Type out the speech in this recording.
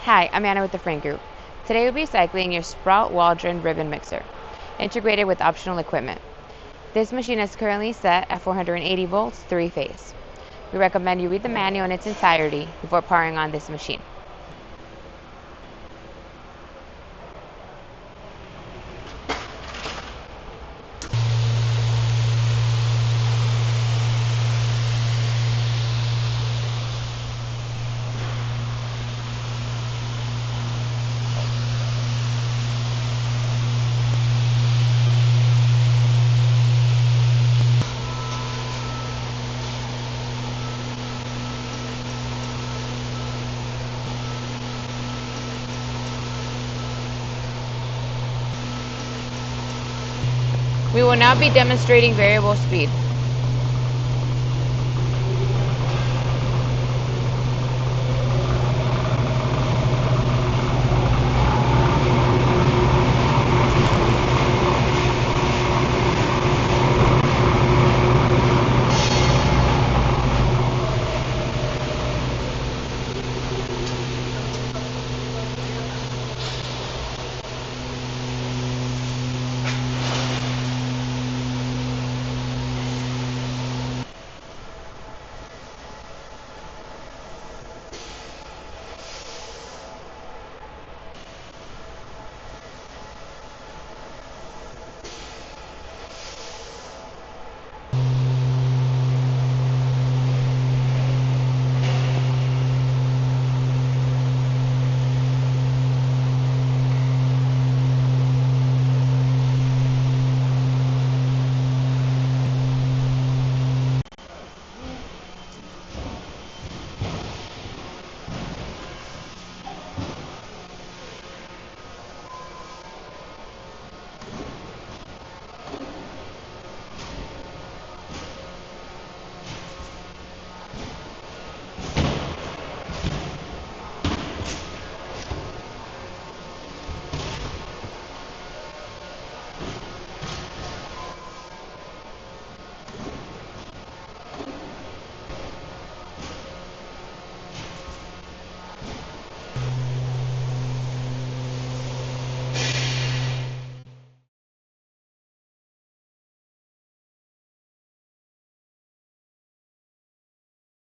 Hi, I'm Anna with the Frain Group. Today we'll be cycling your Sprout Waldron ribbon mixer, integrated with optional equipment. This machine is currently set at 480 volts, 3-phase. We recommend you read the manual in its entirety before powering on this machine. We will now be demonstrating variable speed.